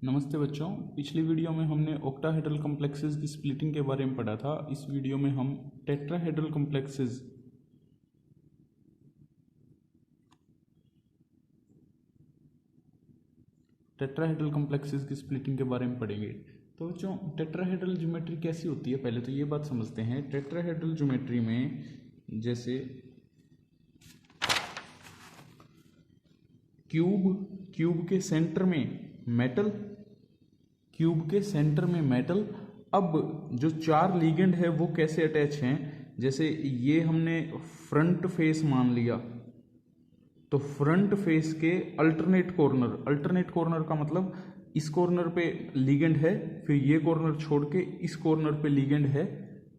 नमस्ते बच्चों। पिछली वीडियो में हमने ऑक्टाहेड्रल कॉम्प्लेक्सेस की स्प्लिटिंग के बारे में पढ़ा था। इस वीडियो में हम टेट्राहेड्रल कॉम्प्लेक्सेस की स्प्लिटिंग के बारे में पढ़ेंगे। तो बच्चों, टेट्राहेड्रल ज्योमेट्री कैसी होती है, पहले तो ये बात समझते हैं। टेट्राहेड्रल ज्योमेट्री में जैसे क्यूब के सेंटर में मेटल, क्यूब के सेंटर में मेटल। अब जो चार लीगेंड है वो कैसे अटैच हैं, जैसे ये हमने फ्रंट फेस मान लिया, तो फ्रंट फेस के अल्टरनेट कॉर्नर का मतलब इस कॉर्नर पे लीगेंड है, फिर ये कॉर्नर छोड़ के इस कॉर्नर पे लीगेंड है,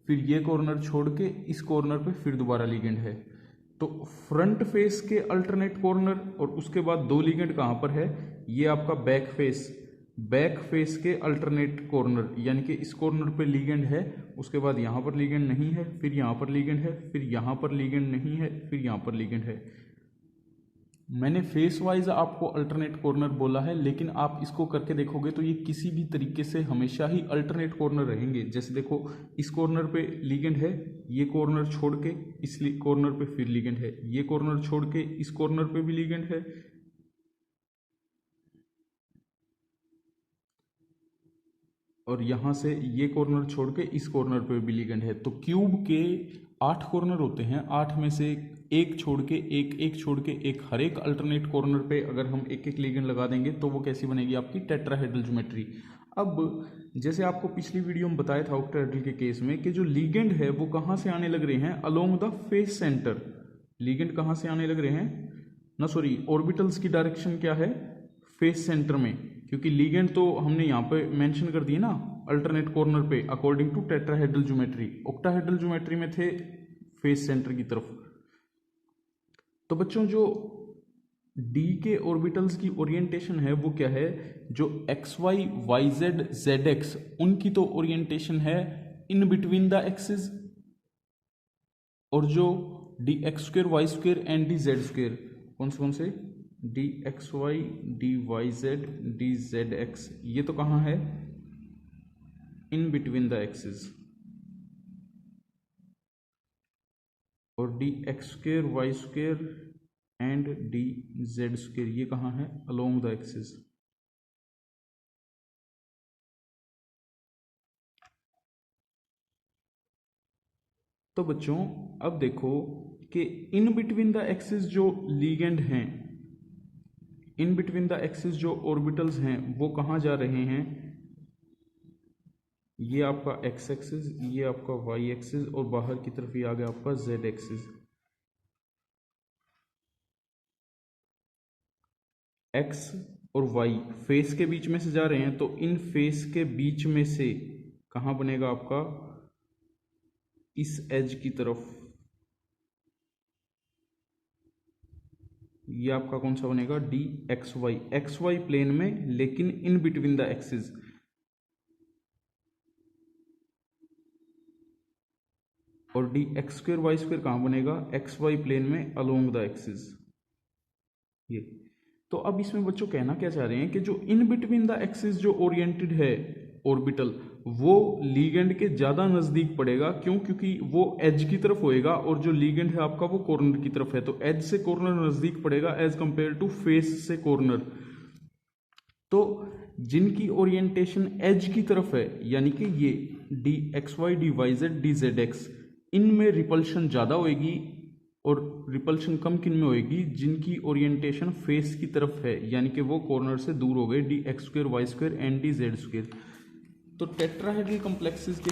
फिर ये कॉर्नर छोड़ के इस कॉर्नर पे फिर दोबारा लीगेंड है। तो फ्रंट फेस के अल्टरनेट कॉर्नर और उसके बाद दो लीगेंड कहाँ पर है, ये आपका बैक फेस के अल्टरनेट कॉर्नर, यानी कि इस कॉर्नर पे लीगेंड है, उसके बाद यहाँ पर लीगेंड नहीं है, फिर यहाँ पर लीगेंड है, फिर यहाँ पर लीगेंड नहीं है, फिर यहाँ पर लीगेंड है। मैंने फेस वाइज आपको अल्टरनेट कॉर्नर बोला है, लेकिन आप इसको करके देखोगे तो ये किसी भी तरीके से हमेशा ही अल्टरनेट कॉर्नर रहेंगे। जैसे देखो, इस कॉर्नर पे लीगेंड है, ये कॉर्नर छोड़ के इस कॉर्नर पे फिर लीगेंड है, ये कॉर्नर छोड़ के इस कॉर्नर पे भी लीगेंड है, और यहां से ये कॉर्नर छोड़ के इस कॉर्नर पे भी लीगेंड है। तो क्यूब के 8 कॉर्नर होते हैं, 8 में से एक छोड़ के एक छोड़ के एक, हर एक अल्टरनेट कॉर्नर पे अगर हम एक एक लीगेंड लगा देंगे तो वो कैसी बनेगी, आपकी टेट्राहेड्रल ज्योमेट्री। अब जैसे आपको पिछली वीडियो में बताया था ऑक्टाहेड्रल के केस में कि जो लीगेंड है वो कहाँ से आने लग रहे हैं, along the face centre. Ligand कहाँ से आने लग रहे हैं ना, सॉरी, ऑर्बिटल्स की डायरेक्शन क्या है, फेस सेंटर में, क्योंकि लीगेंड तो हमने यहाँ पे मेंशन कर दिए ना अल्टरनेट कॉर्नर पे according to tetrahedral geometry. Octahedral geometry में थे फेस सेंटर की तरफ। तो बच्चों, जो डी के ऑर्बिटल्स की ओरिएंटेशन है वो क्या है, जो X Y Y Z Z X, उनकी तो ओरिएंटेशन है इन बिटवीन द एक्सिस, और जो D X square Y square and D Z square, कौन से D X Y D Y Z D Z X, ये तो कहाँ है, इन बिटवीन द एक्सिस। और D X square Y square and D Z square, ये कहाँ है, अलोंग द एक्सिस। तो बच्चों, अब देखो कि इन बिटवीन द एक्सिस जो लीगेंड हैं, इन बिटवीन द एक्सिस जो ऑर्बिटल्स हैं वो कहाँ जा रहे हैं, ये आपका एक्स एक्सिस, ये आपका वाई एक्सिस, और बाहर की तरफ ये आ गया आपका जेड एक्सिस। एक्स और वाई फेस के बीच में से जा रहे हैं, तो इन फेस के बीच में से कहाँ बनेगा आपका, इस एज की तरफ, ये आपका कौन सा बनेगा, डी एक्स वाई प्लेन में, लेकिन इन बिटवीन द एक्सिस। और D X square Y square कहाँ बनेगा, एक्स वाई प्लेन में अलोंग द एक्सिस। ये तो अब इसमें बच्चों कहना क्या चाह रहे हैं कि जो इन बिटवीन द एक्सिस जो ओरिएंटेड है ऑर्बिटल, वो लीगेंड के ज्यादा नजदीक पड़ेगा। क्यों? क्योंकि वो एज की तरफ होएगा, और जो लीगेंड है आपका वो कॉर्नर की तरफ है, तो एज से कॉर्नर नजदीक पड़ेगा एज कंपेयर टू फेस से कॉर्नर। तो जिनकी ओरिएंटेशन एज की तरफ है, यानी कि ये D X Y D Y Z D Z X, इनमें रिपल्शन ज्यादा होएगी, और रिपल्शन कम किन में होएगी, जिनकी ओरिएंटेशन फेस की तरफ है, यानी कि वो कॉर्नर से दूर हो गए, D X square Y square and D Z square. तो टेट्राहेड्रल कॉम्प्लेक्सेस के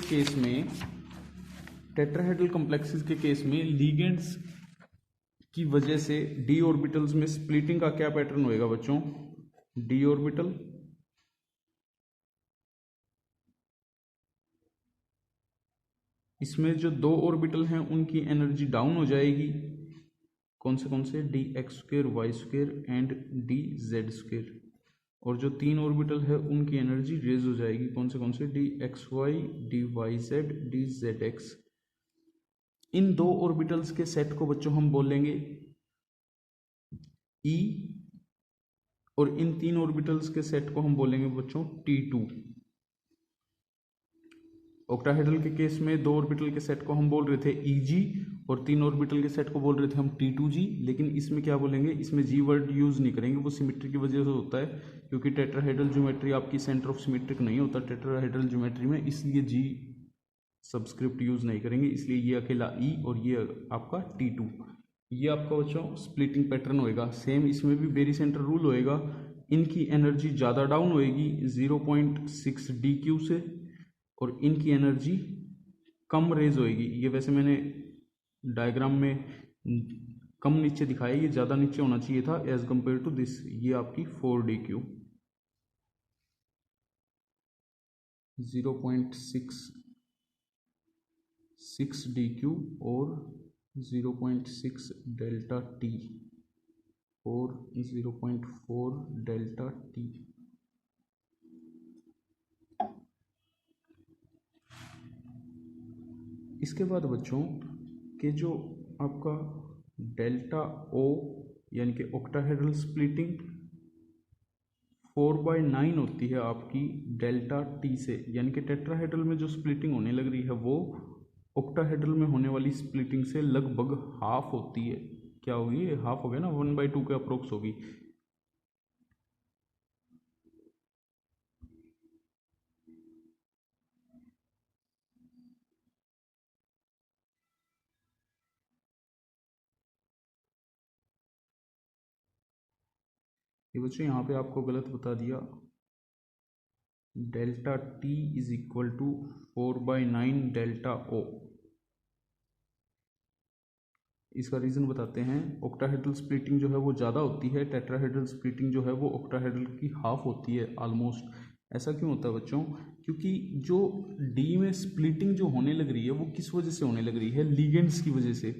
केस में लीगेंड्स की वजह से डी ऑर्बिटल्स में स्प्लिटिंग का क्या पैटर्न होएगा बच्चों, डी ऑर्बिटल इसमें जो दो ऑर्बिटल हैं उनकी एनर्जी डाउन हो जाएगी, कौन से D X square Y square and D Z square, और जो तीन ऑर्बिटल है उनकी एनर्जी रेज हो जाएगी, कौन से D X Y D Y Z D Z X. इन दो ऑर्बिटल्स के सेट को बच्चों हम बोलेंगे ई, और इन 3 ऑर्बिटल्स के सेट को हम बोलेंगे बच्चों T2। ऑक्टाहेड्रल के केस में 2 ऑर्बिटल के सेट को हम बोल रहे थे Eg और 3 ऑर्बिटल के सेट को बोल रहे थे हम T2G, लेकिन इसमें क्या बोलेंगे, इसमें G वर्ड यूज नहीं करेंगे, वो सिमेट्री की वजह से होता है, क्योंकि टेट्राहेड्रल ज्योमेट्री आपकी सेंटर ऑफ सिमेट्रिक नहीं होता टेट्राहेड्रल ज्योमेट्री में, इसलिए G सब्सक्रिप्ट यूज नहीं करेंगे, इसलिए ये अकेला E और ये आपका T2। ये आपका बच्चों स्प्लिटिंग पैटर्न होएगा। सेम इसमें भी बेरी सेंटर रूल होएगा, इनकी एनर्जी ज़्यादा डाउन होएगी 0.6 DQ से और इनकी एनर्जी कम रेज होएगी। ये वैसे मैंने डायग्राम में कम नीचे दिखाया, ये ज़्यादा नीचे होना चाहिए था एज कंपेयर टू दिस। ये आपकी 4 DQ 0.6 DQ और 0.6 डेल्टा T और 0.4 डेल्टा T। इसके बाद बच्चों के जो आपका डेल्टा O यानी कि ऑक्टाहेड्रल स्प्लिटिंग 4/9 होती है आपकी डेल्टा T से, यानी कि टेट्राहेड्रल में जो स्प्लिटिंग होने लग रही है वो ऑक्टाहेड्रल में होने वाली स्प्लिटिंग से लगभग हाफ होती है। क्या होगी, हाफ हो गया ना, 1/2 के अप्रोक्स होगी। ये बच्चों यहाँ पे आपको गलत बता दिया, delta T is equal to 4/9 delta O। इसका रीज़न बताते हैं। ऑक्टाहेड्रल स्प्लिटिंग जो है वो ज़्यादा होती है, टेट्राहेड्रल स्प्लिटिंग जो है वो ऑक्टाहेड्रल की हाफ होती है ऑलमोस्ट। ऐसा क्यों होता है बच्चों, क्योंकि जो D में स्प्लिटिंग जो होने लग रही है वो किस वजह से होने लग रही है, लिगेंड्स की वजह से।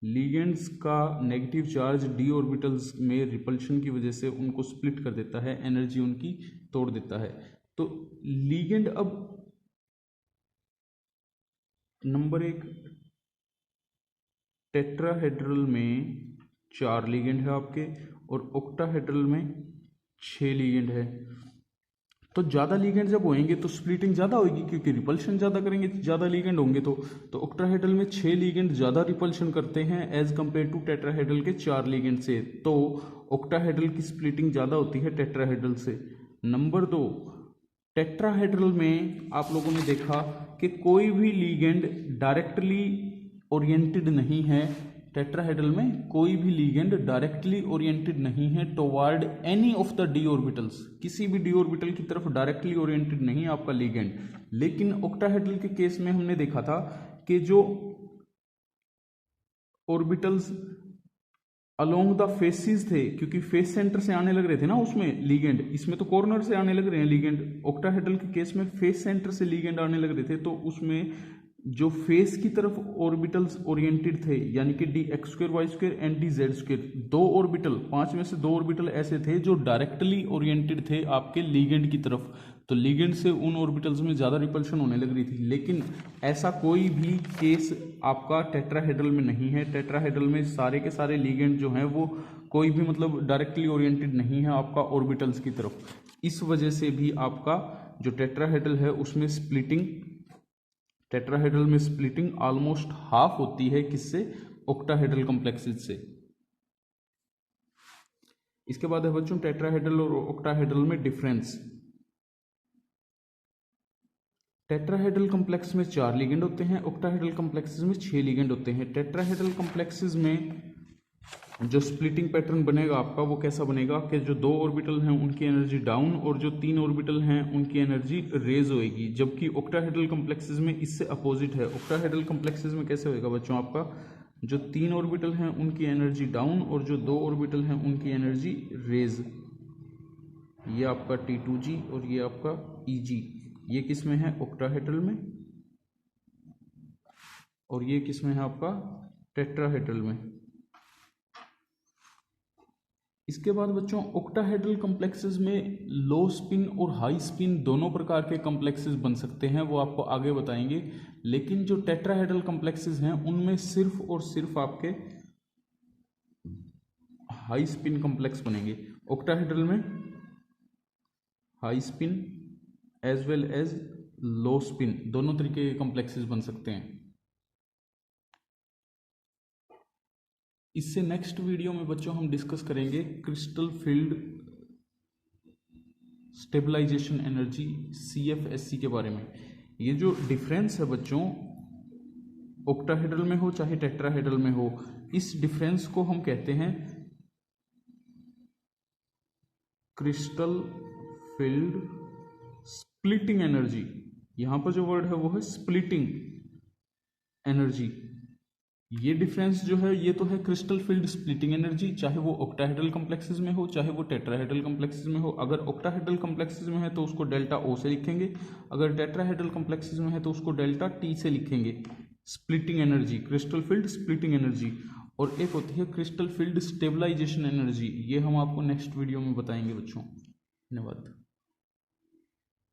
लिगेंड्स का नेगेटिव चार्ज D ऑर्बिटल्स में रिपल्शन की वजह से उनको स्प्लिट कर देता है, एनर्जी उनकी तोड़ देता है। तो लिगेंड अब नंबर 1 टेट्राहेड्रल में 4 लिगेंड है आपके और ऑक्टाहेड्रल में 6 लिगेंड है। तो ज़्यादा लिगेंड जब होंगे तो स्प्लिटिंग ज़्यादा होगी, क्योंकि रिपल्शन ज़्यादा करेंगे, ज़्यादा लिगेंड होंगे तो ऑक्टाहेड्रल में 6 लिगेंड ज़्यादा रिपल्शन करते हैं एज कंपेयर टू टेट्राहेड्रल के 4 लिगेंड से। तो ऑक्टाहेड्रल की स्प्लिटिंग ज़्यादा होती है टेट्राहेड्रल से। नंबर 2, टेट्राहेड्रल में आप लोगों ने देखा कि कोई भी लिगेंड डायरेक्टली ओरिएंटेड नहीं है। टेट्राहेड्रल में कोई भी लिगेंड डायरेक्टली ओरिएंटेड नहीं है toward any of the D orbitals, किसी भी डी ऑर्बिटल की तरफ डायरेक्टली ओरिएंटेड नहीं है आपका लिगेंड। लेकिन ऑक्टाहेड्रल के केस में हमने देखा था कि जो ऑर्बिटल्स अलोंग द फेसिस थे, क्योंकि फेस सेंटर से आने लग रहे थे ना उसमें लिगेंड, इसमें तो कॉर्नर से आने लग रहे हैं लिगेंड। ऑक्टाहेड्रल के केस में फेस सेंटर से लिगेंड आने लग रहे थे, तो उसमें जो फेस की तरफ ऑर्बिटल्स ओरिएंटेड थे, यानी कि dx² y² and dz², 2 orbital, 5 में से 2 ऑर्बिटल ऐसे थे जो डायरेक्टली ओरिएंटेड थे आपके लिगेंड की तरफ। तो लिगेंड से उन ऑर्बिटल्स में ज़्यादा रिपल्शन होने लग रही थी। लेकिन ऐसा कोई भी केस आपका टेट्राहेड्रल में नहीं है। टेट्राहेड्रल में सारे के सारे लिगेंड जो हैं वो कोई भी मतलब डायरेक्टली ओरिएंटेड नहीं है आपका ऑर्बिटल्स की तरफ। इस वजह से भी आपका जो टेट्राहेड्रल है उसमें स्प्लिटिंग, टेट्राहेड्रल में स्प्लिटिंग ऑलमोस्ट हाफ होती है, किससे, ऑक्टाहेड्रल कॉम्प्लेक्सेस से। इसके बाद है बच्चों टेट्राहेड्रल और ऑक्टाहेड्रल में डिफरेंस। टेट्राहेड्रल कॉम्प्लेक्स में 4 लिगेंड होते हैं, ऑक्टाहेड्रल कॉम्प्लेक्सेस में 6 लिगेंड होते हैं। टेट्राहेड्रल कॉम्प्लेक्सेस में जो स्प्लिटिंग पैटर्न बनेगा आपका वो कैसा बनेगा कि जो 2 ऑर्बिटल हैं उनकी एनर्जी डाउन और जो 3 ऑर्बिटल हैं उनकी एनर्जी रेज होएगी। जबकि ऑक्टाहेड्रल कॉम्प्लेक्सेस में इससे अपोजिट है। ऑक्टाहेड्रल कॉम्प्लेक्सेस में कैसे होएगा बच्चों, आपका जो 3 ऑर्बिटल हैं उनकी एनर्जी डाउन और जो 2 ऑर्बिटल हैं उनकी एनर्जी रेज। ये आपका T2G और ये आपका EG। ये किस में है, ऑक्टाहेड्रल में, और ये किस में है आपका टेट्राहेड्रल में। इसके बाद बच्चों ऑक्टाहेड्रल कॉम्प्लेक्सेस में लो स्पिन और हाई स्पिन दोनों प्रकार के कॉम्प्लेक्सेस बन सकते हैं, वो आपको आगे बताएंगे। लेकिन जो टेट्राहेड्रल कॉम्प्लेक्सेस हैं उनमें सिर्फ और सिर्फ आपके हाई स्पिन कॉम्प्लेक्स बनेंगे। ऑक्टाहेड्रल में high spin as well as low spin दोनों तरीके के कॉम्प्लेक्सेस बन सकते हैं। इससे नेक्स्ट वीडियो में बच्चों हम डिस्कस करेंगे crystal field stabilisation energy CFSE के बारे में। ये जो डिफरेंस है बच्चों, ऑक्टाहेड्रल में हो चाहे टेट्राहेड्रल में हो, इस डिफरेंस को हम कहते हैं क्रिस्टल फील्ड स्प्लिटिंग एनर्जी। यहां पर जो वर्ड है वो है स्प्लिटिंग एनर्जी। ये डिफरेंस जो है ये तो है क्रिस्टल फील्ड स्प्लिटिंग एनर्जी, चाहे वो ऑक्टाहेड्रल कॉम्प्लेक्सेस में हो चाहे वो टेट्राहेड्रल कॉम्प्लेक्सेस में हो। अगर ऑक्टाहेड्रल कॉम्प्लेक्सेस में है तो उसको डेल्टा O से लिखेंगे, अगर टेट्राहेड्रल कॉम्प्लेक्सेस में है तो उसको डेल्टा T से लिखेंगे। Splitting energy, crystal field splitting energy. और एक होती है क्रिस्टल फील्ड स्टेबलाइजेशन एनर्जी, ये हम आपको नेक्स्ट वीडियो में बताएंगे बच्चों। धन्यवाद।